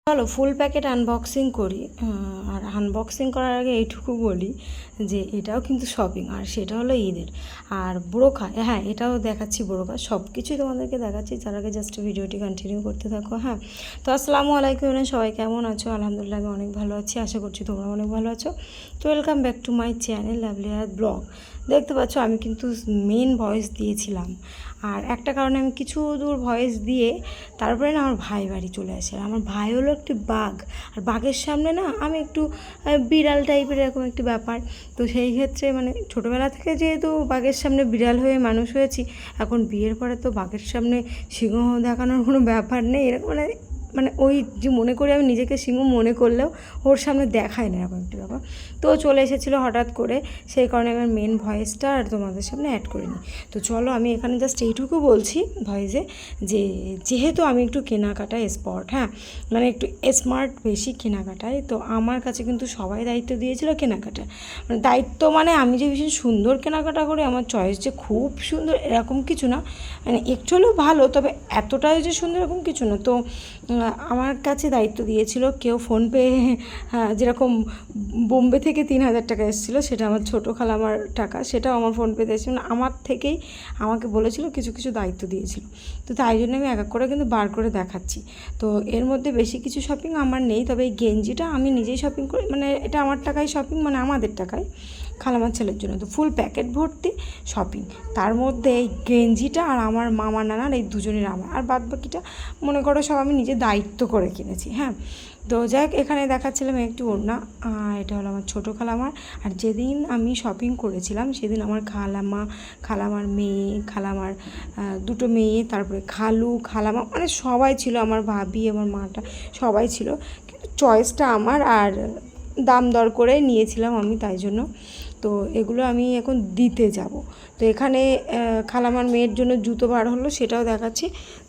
চলো ফুল packet unboxing করি। আর unboxing করার আগে এইটুকু বলি যে এটাও কিন্তু শপিং, আর সেটা হলো ঈদের। আর বোরখা, হ্যাঁ এটাও দেখাচ্ছি, বোরখা সব কিছুই তোমাদেরকে দেখাচ্ছি। তার আগে জাস্ট ভিডিওটি কন্টিনিউ করতে থাকো। হ্যাঁ, তো আসসালামু আলাইকুম, সবাই কেমন আছো? আলহামদুলিল্লাহ আমি অনেক ভালো আছি, আশা করছি তোমরা অনেক ভালো আছো। তো welcome back to my channel lovely হায়াত ব্লগ। দেখতে পাচ্ছ আমি কিন্তু মেন ভয়েস দিয়েছিলাম, আর একটা কারণে আমি কিছু দূর ভয়েস দিয়ে তারপরে না আমার ভাই বাড়ি চলে আসে। আমার ভাই হলো একটি বাঘ, আর বাঘের সামনে না আমি একটু বিড়াল টাইপের এরকম একটি ব্যাপার। তো সেই ক্ষেত্রে মানে ছোটোবেলা থেকে যেহেতু বাঘের সামনে বিড়াল হয়ে মানুষ হয়েছি, এখন বিয়ের পরে তো বাঘের সামনে সিংহ দেখানোর কোনো ব্যাপার নেই, এরকম মানে মানে ওই যে মনে করি আমি নিজেকে সিংহ মনে করলেও ওর সামনে দেখায় না, এরকম একটি ব্যাপার। তো চলে এসেছিলো হঠাৎ করে, সেই কারণে আমার মেন ভয়েসটা আর তোমাদের সামনে অ্যাড করিনি। তো চলো আমি এখানে জাস্ট এইটুকু বলছি ভয়েসে যে যেহেতু আমি একটু কেনাকাটায় স্পট, হ্যাঁ মানে একটু স্মার্ট বেশি কেনাকাটায়, তো আমার কাছে কিন্তু সবাই দায়িত্ব দিয়েছিল কেনাকাটা। মানে দায়িত্ব মানে আমি যে ভীষণ সুন্দর কেনাকাটা করি, আমার চয়েস যে খুব সুন্দর এরকম কিছু না, মানে একটু হলেও ভালো, তবে এতটাই যে সুন্দর এরকম কিছু না। তো আমার কাছে দায়িত্ব দিয়েছিল কেউ ফোনপে, যেরকম বোম্বে থেকে 3,000 টাকা এসেছিলো, সেটা আমার ছোটো খালামার টাকা, সেটাও আমার ফোনপেতে এসেছিল, মানে আমার থেকেই আমাকে বলেছিল, কিছু কিছু দায়িত্ব দিয়েছিল। তো তাই জন্য আমি এক এক করে কিন্তু বার করে দেখাচ্ছি। তো এর মধ্যে বেশি কিছু শপিং আমার নেই, তবে এই গেঞ্জিটা আমি নিজেই শপিং করি, মানে এটা আমার টাকায় শপিং, মানে আমাদের টাকায় খালামার ছেলের জন্য। তো ফুল প্যাকেট ভর্তি শপিং, তার মধ্যে এই গেঞ্জিটা আর আমার মামা নানার এই দুজনের আমার, আর বাদ বাকিটা মনে করো সব আমি নিজে দায়িত্ব করে কিনেছি। হ্যাঁ, তো যাই হোক, এখানে দেখাচ্ছিলাম একটু ওড়না, এটা হলো আমার ছোটো খালামার। আর যেদিন আমি শপিং করেছিলাম সেদিন আমার খালামার মেয়ে, খালামার দুটো মেয়ে, তারপরে খালামা মানে সবাই ছিল, আমার ভাবি, আমার মাটা সবাই ছিল, কিন্তু চয়েসটা আমার, আর দাম দর করে নিয়েছিলাম আমি, তাই জন্য। তো এগুলো আমি এখন দিতে যাব। তো এখানে খালামার মেয়ের জন্য জুতো বার হলো, সেটাও দেখাচ্ছি।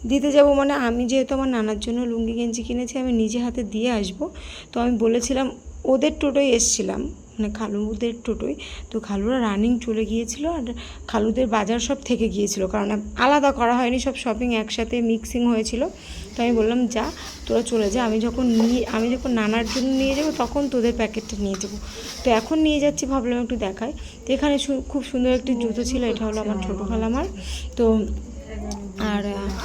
দিতে যাব মানে আমি যেহেতু আমার নানার জন্য লুঙ্গি গেঞ্জি কিনেছি, আমি নিজে হাতে দিয়ে আসব। তো আমি বলেছিলাম, ওদের টোটোয় এসছিলাম, মানে খালুদের টোটোয়। তো খালুরা রানিং চলে গিয়েছিল, আর খালুদের বাজার সব থেকে গিয়েছিল, কারণ আলাদা করা হয়নি, সব শপিং একসাথে মিক্সিং হয়েছিল। তো আমি বললাম যা তোরা চলে যা, আমি যখন নানার জন্য নিয়ে যাব তখন তোদের প্যাকেটটা নিয়ে যাবো। তো এখন নিয়ে যাচ্ছি, ভাবলাম একটু দেখাই। তো এখানে খুব সুন্দর একটি জুতো ছিল, এটা হলো আমার ছোটো খালামার। তো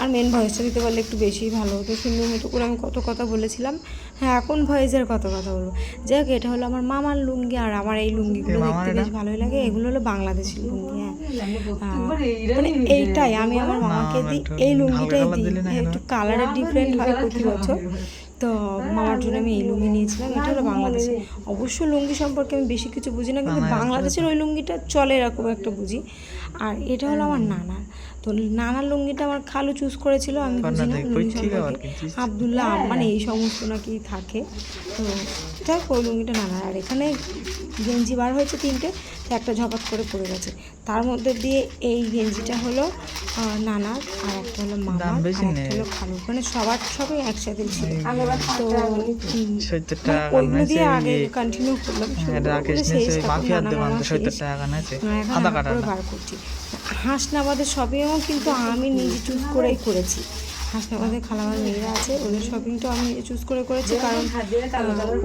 আর মেন ভয়েসটা দিতে পারলে একটু বেশিই ভালো হতো, সুন্দর মতো করে আমি কত কথা বলেছিলাম। হ্যাঁ, এখন ভয়েসের কত কথা বলবো। যাই হোক, এটা হলো আমার মামার লুঙ্গি, আর আমার এই লুঙ্গিগুলো দেখতে বেশ ভালোই লাগে, এগুলো হলো বাংলাদেশের লুঙ্গি। হ্যাঁ, মানে এইটাই আমি আমার মামাকে দিই, এই লুঙ্গিটাই দিই, একটু কালারের ডিফারেন্ট হয় প্রতি বছর। তো মামার জন্য আমি এই লুঙ্গি নিয়েছিলাম, এটা হলো বাংলাদেশে। অবশ্য লুঙ্গি সম্পর্কে আমি বেশি কিছু বুঝি না, কিন্তু বাংলাদেশের ওই লুঙ্গিটা চলে এরকম একটা বুঝি। আর এটা হলো আমার নানার। তো নানার লুঙ্গিটা আমার খালু চুজ করেছিল, আমি বুঝি না লুঙ্গি সম্পর্কে, আবদুল্লাহ মানে এই সমস্ত নাকি থাকে। তো যাই হোক, ওই লুঙ্গিটা নানার। আর এখানে গেঞ্জি বার হয়েছে 3টে, তো একটা ঝপাত করে পড়ে গেছে। তার মধ্যে দিয়ে এই গেঞ্জিটা হলো নানার, আর একটা হলো মামার, আর একটা হলো খালুর, মানে সবই একসাথে ছিল। তো ওইগুলো দিয়ে আগে কন্টিনিউ করলাম, বার করছি। হাসনাবাদের শপিংও কিন্তু আমি নিজে চুজ করেই করেছি। হাসনাবাদের খালামার মেয়েরা আছে, ওদের শপিংটাও আমি নিজে চুজ করে করেছি, কারণ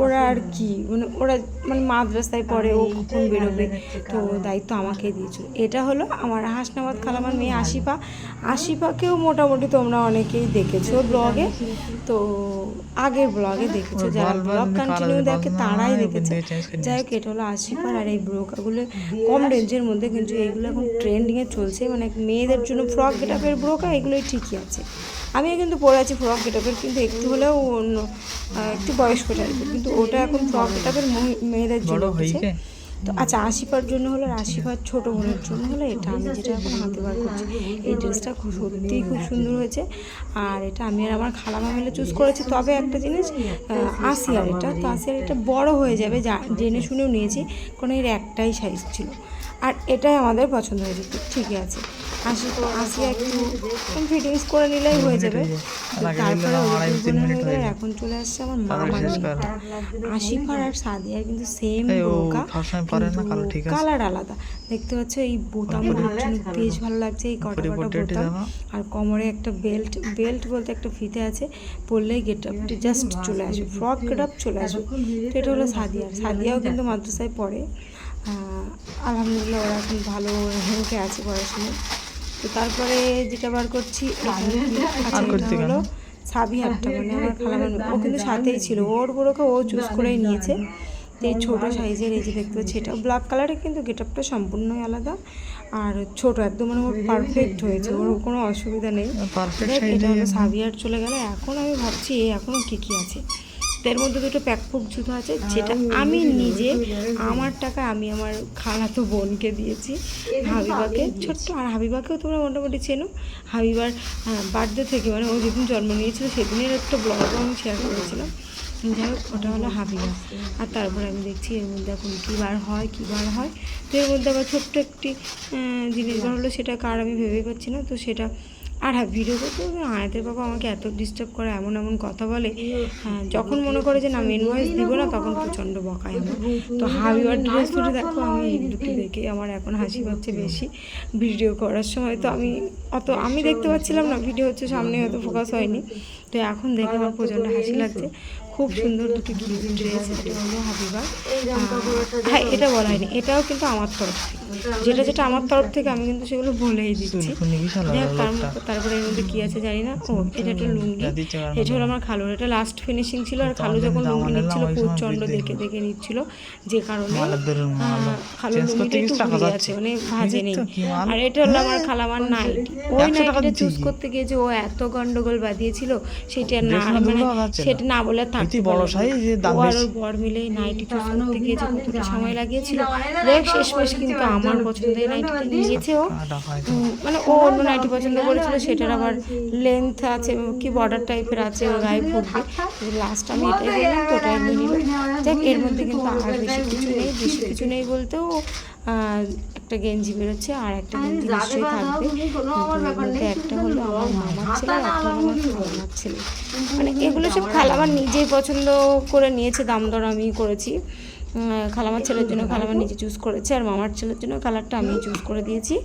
ওরা আর কি মানে ওরা মানে মাদ্রাসায় পড়ে, ও কখন বেরোবে, তো দায়িত্ব আমাকেই দিয়েছিল। এটা হলো আমার হাসনাবাদ খালামার মেয়ে আশিফাকেও মোটামুটি তোমরা অনেকেই দেখেছো ব্লগে, তো আগের ব্লগে দেখেছো, যারা ব্লগ কন্টিনিউ দেখে তারাই দেখেছে। যাই হোক, এটা হলো আশিফার। আর এই ব্রোকাগুলো কম রেঞ্জের মধ্যে, কিন্তু এইগুলো এখন ট্রেন্ডিংয়ে চলছে, মানে মেয়েদের জন্য ফ্রক গেটআপের ব্রোকা এগুলোই ঠিকই আছে। আমিও কিন্তু পরে আছি ফ্রক গেটআপের, কিন্তু একটু হলেও একটু বয়স্ক টাইপের, কিন্তু ওটা এখন ফ্রক গেটআপের মেয়েদের জন্য হচ্ছে। তো আচ্ছা, আশিফার জন্য হলো, আর আশিফার ছোটো বোনের জন্য হলো এটা, আমি যেটা এখন হাতে বার করছি। এই ড্রেসটা সত্যিই খুব সুন্দর হয়েছে, আর এটা আমি আর আমার খালামা মিলে চুজ করেছি। তবে একটা জিনিস, আসিয়ার এটা বড় হয়ে যাবে, জেনে শুনেও নিয়েছি, কারণ এর একটাই সাইজ ছিল, আর এটাই আমাদের পছন্দ হয়েছে, ঠিকই আছে। আসি একটু ফিটিংস করে নিলেই হয়ে যাবে। তারপরে এখন চলে আসছে আমার মামা আশিফার আর সাদিয়ার কিন্তু সেম বোরকা, কালার আলাদা। দেখতে পাচ্ছ এই বোতামগুলোর জন্য বেশ ভালো লাগছে, এই কটা বোতাম আর কোমরে একটা বেল্ট বলতে একটা ফিতে আছে, পরলেই গেট আপটি জাস্ট চলে আসবে, ফ্রক গেট আপ চলে আসবে। তো এটা হলো সাদিয়াও কিন্তু মাদ্রাসায় পড়ে, আলহামদুলিল্লাহ ওরা এখন ভালো র্যাঙ্কে আছে পড়াশোনায়। তো তারপরে যেটা বার করছি হলো সাবিহারটা, মানে আমার খালামার, ও কিন্তু সাথেই ছিল, ওর বোরকা ও চুজ করেই নিয়েছে। তো এই ছোটো সাইজের এই যে দেখতে পাচ্ছি এটা ব্ল্যাক কালারে, কিন্তু গেট আপটা সম্পূর্ণই আলাদা আর ছোট একদম, মানে ওর পারফেক্ট হয়েছে, ওর কোনো অসুবিধা নেই। এটা হলো সাবিহার চলে গেলে। এখন আমি ভাবছি এখনও কী আছে, এর মধ্যে দুটো প্যাকপুক জুতো আছে, যেটা আমি নিজে আমার টাকা আমি আমার খালাতো বোনকে দিয়েছি, হাবিবাকে ছোট্ট। আর হাবিবাকেও তোমরা মোটামুটি চেনো, হাবিবার বার্থডে থেকে, মানে ও যেদিন জন্ম নিয়েছিল সেদিনের একটা ব্লগ আমি শেয়ার করেছিলাম। যাই হোক, ওটা হলো হাবিবা। আর তারপরে আমি দেখছি এর মধ্যে এখন কী বার হয়। তো এর মধ্যে আবার ছোট্ট একটি জিনিস বার হলো, সেটা কার আমি ভেবেই পাচ্ছি না। তো সেটা আর হ্যাঁ, ভিডিও করতে আয়াতের বাবা আমাকে এত ডিস্টার্ব করে, এমন কথা বলে, হ্যাঁ যখন মনে করে যে না মেন ভয়েস দিব না তখন প্রচণ্ড বকায় আমার। তো হাবিবার ড্রেস দুটো দেখো, আমি এই দুটো দেখে আমার এখন হাসি পাচ্ছে বেশি ভিডিও করার সময়। তো আমি দেখতে পাচ্ছিলাম না, ভিডিও হচ্ছে সামনে, হয়তো ফোকাস হয়নি। তো এখন দেখে আমার প্রচণ্ড হাসি লাগছে, খুব সুন্দর দুটো ড্রেস। এটা হলো হাবিবার, হ্যাঁ এটা বলা হয়নি, এটাও কিন্তু আমার তরফ থেকে, যেটা আমার তরফ থেকে আমি কিন্তু সেগুলো বলেই দিচ্ছি। তারপরে এর মধ্যে কী আছে জানি না। এটা একটা লুঙ্গি, এটা হলো আমার খালুর, এটা লাস্ট ফিনিশিং ছিল। আর খালু যখন লুঙ্গি নিচ্ছিল প্রচণ্ড দেখে নিচ্ছিল, যে কারণে খালুর লুঙ্গিটা একটু ঘুরে আছে, মানে ভাজে নেই। আর এটা হলো আমার খালামার নাইটি, ওই নাইটিটা চুজ করতে গিয়ে যে ও এত গন্ডগোল বাঁধিয়েছিল, সেটা না বলে থাকতে পারলো না। ও আর ওর বর মিলে নাইটি চুজ করতে গিয়ে যে কতটা সময় লাগিয়েছিল, শেষমেশ কিন্তু আমার পছন্দের নাইটিটা নিয়েছে ও। মানে ও অন্য নাইটি পছন্দ করেছিল, সেটার আবার লেন্থ আছে কি বর্ডার টাইপের আছে, ওর গায়ে ফুটবে। লাস্ট আমি এটাই বললাম, তো ওটাই নিয়ে নিল। দেখ এর মধ্যে কিন্তু আর বেশি কিছু নেই বলতেও একটা গেঞ্জি বেরোচ্ছে, আর একটা গেঞ্জি নিশ্চয়ই থাকবে। মধ্যে একটা হলো আমার মামার ছেলে, একটা হলো আমার খালামার ছেলে। মানে এগুলো সব খালামার নিজেই পছন্দ করে নিয়েছে, দাম দর আমি করেছি। খালামার ছেলের জন্য খালামার নিজে চুজ করেছে, আর মামার ছেলের জন্য কালারটা আমি চুজ করে দিয়েছি।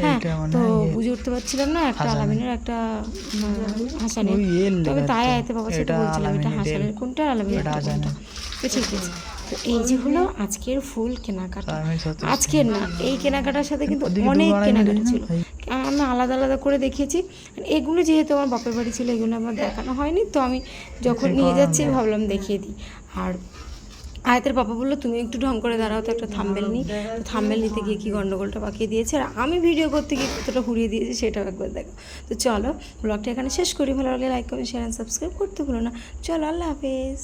হ্যাঁ, তো বুঝে উঠতে পারছিলাম না, একটা আলামিনের একটা হাসানের, তবে তাই আয়তে বাবার সাথে বলছিলাম এটা হাসানের কোনটা আলামিনের কোনটা। তো ঠিক আছে, তো এই যে হলো আজকের ফুল কেনাকাটা। আজকের না, এই কেনাকাটার সাথে কিন্তু অনেক কেনাকাটা ছিল, আমি আলাদা করে দেখিয়েছি। এগুলো যেহেতু আমার বাপের বাড়ি ছিল, এগুলো আমার দেখানো হয়নি, তো আমি যখন নিয়ে যাচ্ছি ভাবলাম দেখিয়ে দিই। আর আয়াতের বাবা বললো তুমি একটু ঢং করে দাঁড়াও, তো একটা থাম্বেল নিই। তো থাম্বেল নিতে গিয়ে কি গন্ডগোলটা পাকিয়ে দিয়েছে, আর আমি ভিডিও করতে গিয়ে কতটা হুড়িয়ে দিয়েছি সেটাও একবার দেখো। তো চলো ব্লগটা এখানে শেষ করি, ভালো লাগলে like comment share and subscribe করতে ভুলো না। চলো, আল্লাহ হাফেজ।